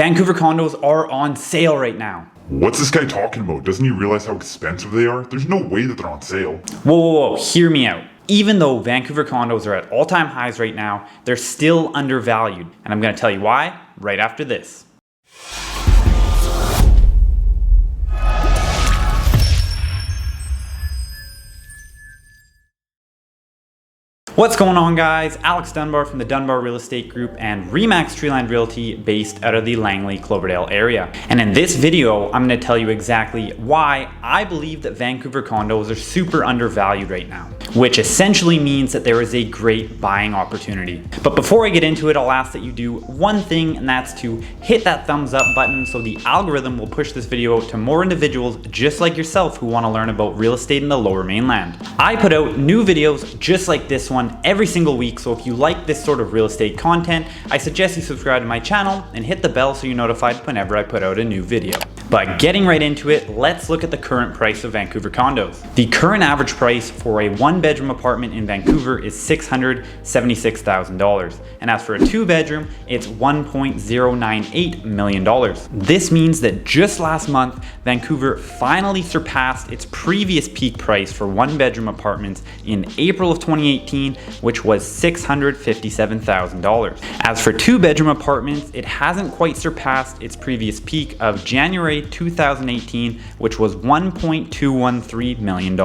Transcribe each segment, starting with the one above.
Vancouver condos are on sale right now. What's this guy talking about? Doesn't he realize how expensive they are? There's no way that they're on sale. Whoa, hear me out. Even though Vancouver condos are at all-time highs right now, they're still undervalued. And I'm gonna tell you why right after this. What's going on, guys? Alex Dunbar from the Dunbar Real Estate Group and RE/MAX Treeline Realty based out of the Langley-Cloverdale area. And in this video, I'm going to tell you exactly why I believe that Vancouver condos are super undervalued right now, which essentially means that there is a great buying opportunity. But before I get into it, I'll ask that you do one thing, and that's to hit that thumbs up button so the algorithm will push this video out to more individuals just like yourself who want to learn about real estate in the Lower Mainland. I put out new videos just like this one every single week, so if you like this sort of real estate content, I suggest you subscribe to my channel and hit the bell so you're notified whenever I put out a new video. But getting right into it, let's look at the current price of Vancouver condos. The current average price for a one-bedroom apartment in Vancouver is $676,000. And as for a two-bedroom, it's $1.098 million. This means that just last month, Vancouver finally surpassed its previous peak price for one-bedroom apartments in April of 2018, which was $657,000. As for two-bedroom apartments, it hasn't quite surpassed its previous peak of January 2018, which was $1.213 million.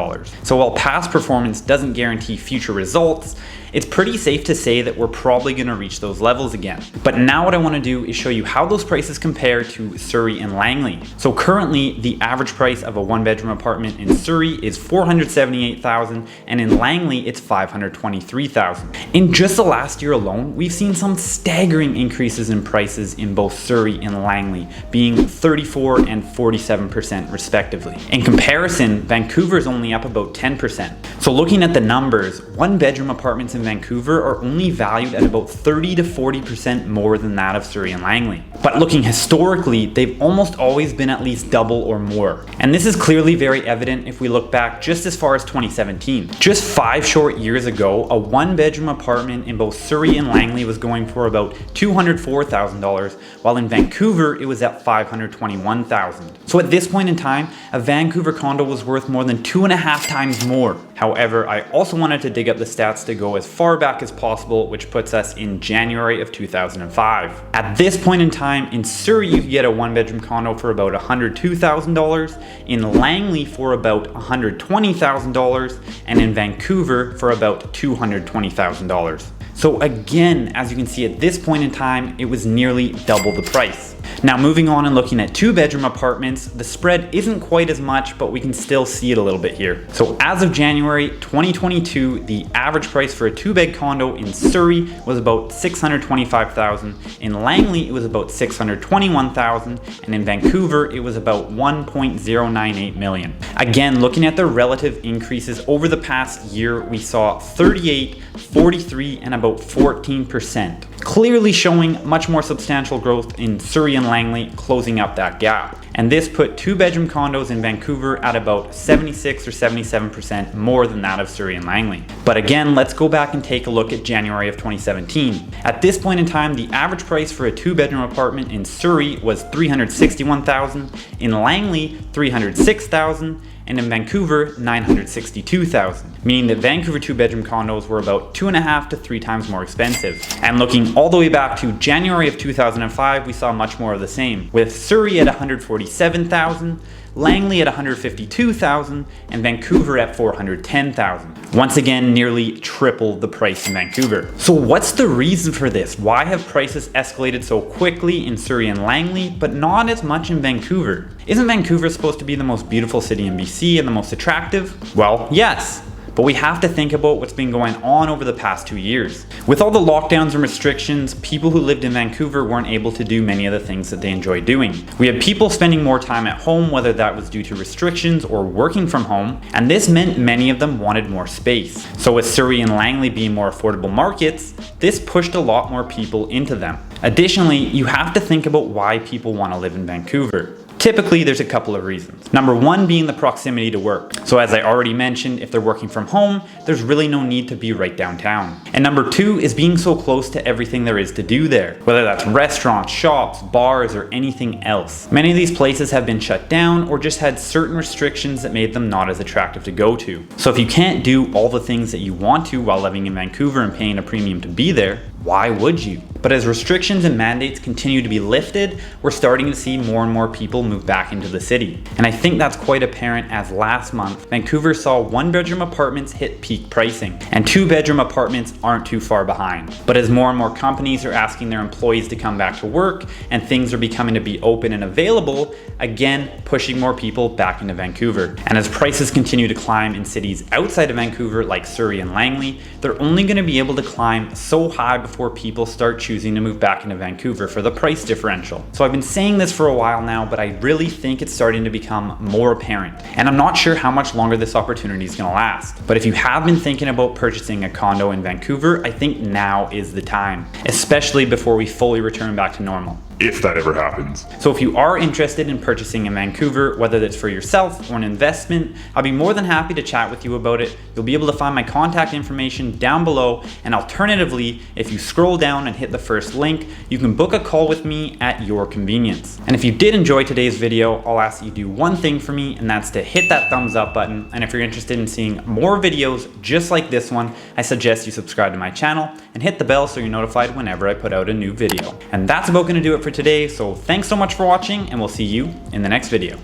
So while past performance doesn't guarantee future results, it's pretty safe to say that we're probably going to reach those levels again. But now what I want to do is show you how those prices compare to Surrey and Langley. So currently, the average price of a one-bedroom apartment in Surrey is $478,000, and in Langley, it's $523,000. In just the last year alone, we've seen some staggering increases in prices in both Surrey and Langley, being 34% and 47% respectively. In comparison, Vancouver is only up about 10%. So looking at the numbers, one-bedroom apartments in Vancouver are only valued at about 30 to 40% more than that of Surrey and Langley. But looking historically, they've almost always been at least double or more. And this is clearly very evident if we look back just as far as 2017. Just 5 short years ago, a one-bedroom apartment in both Surrey and Langley was going for about $204,000, while in Vancouver it was at $521,000. So at this point in time, a Vancouver condo was worth more than 2.5 times more. However, I also wanted to dig up the stats to go as far back as possible, which puts us in January of 2005. At this point in time, in Surrey, you could get a one-bedroom condo for about $102,000, in Langley for about $120,000, and in Vancouver for about $220,000. So again, as you can see at this point in time, it was nearly double the price. Now moving on and looking at two-bedroom apartments, the spread isn't quite as much, but we can still see it a little bit here. So as of January 2022, the average price for a two-bed condo in Surrey was about $625,000, in Langley it was about $621,000, and in Vancouver it was about $1.098 million. Again, looking at the relative increases over the past year, we saw 38, 43, and about 14%, clearly showing much more substantial growth in Surrey and Langley, closing up that gap. And this put two-bedroom condos in Vancouver at about 76 or 77% more than that of Surrey and Langley. But again, let's go back and take a look at January of 2017. At this point in time, the average price for a two-bedroom apartment in Surrey was $361,000, in Langley $306,000, and in Vancouver, $962,000, meaning that Vancouver two-bedroom condos were about 2.5 to 3 times more expensive. And looking all the way back to January of 2005, we saw much more of the same, with Surrey at $147,000, Langley at $152,000, and Vancouver at $410,000. Once again, nearly triple the price in Vancouver. So what's the reason for this? Why have prices escalated so quickly in Surrey and Langley, but not as much in Vancouver? Isn't Vancouver supposed to be the most beautiful city in BC and the most attractive? Well, yes. But we have to think about what's been going on over the past 2 years. With all the lockdowns and restrictions, people who lived in Vancouver weren't able to do many of the things that they enjoy doing. We had people spending more time at home, whether that was due to restrictions or working from home, and this meant many of them wanted more space. So with Surrey and Langley being more affordable markets, this pushed a lot more people into them. Additionally, you have to think about why people want to live in Vancouver. Typically, there's a couple of reasons. Number one being the proximity to work. So as I already mentioned, if they're working from home, there's really no need to be right downtown. And number two is being so close to everything there is to do there, whether that's restaurants, shops, bars, or anything else. Many of these places have been shut down or just had certain restrictions that made them not as attractive to go to. So if you can't do all the things that you want to while living in Vancouver and paying a premium to be there, why would you? But as restrictions and mandates continue to be lifted, we're starting to see more and more people move back into the city. And I think that's quite apparent as last month, Vancouver saw 1-bedroom apartments hit peak pricing, and 2-bedroom apartments aren't too far behind. But as more and more companies are asking their employees to come back to work and things are becoming to be open and available, again, pushing more people back into Vancouver. And as prices continue to climb in cities outside of Vancouver like Surrey and Langley, they're only going to be able to climb so high before people start choosing to move back into Vancouver for the price differential. So I've been saying this for a while now, but I really think it's starting to become more apparent. And I'm not sure how much longer this opportunity is going to last. But if you have been thinking about purchasing a condo in Vancouver, I think now is the time, especially before we fully return back to normal. If that ever happens. So if you are interested in purchasing in Vancouver, whether that's for yourself or an investment, I'll be more than happy to chat with you about it. You'll be able to find my contact information down below, and alternatively, if you scroll down and hit the first link, you can book a call with me at your convenience. And if you did enjoy today's video, I'll ask that you do one thing for me, and that's to hit that thumbs up button. And if you're interested in seeing more videos just like this one, I suggest you subscribe to my channel and hit the bell so you're notified whenever I put out a new video. And that's about going to do it for today, so thanks so much for watching, and we'll see you in the next video.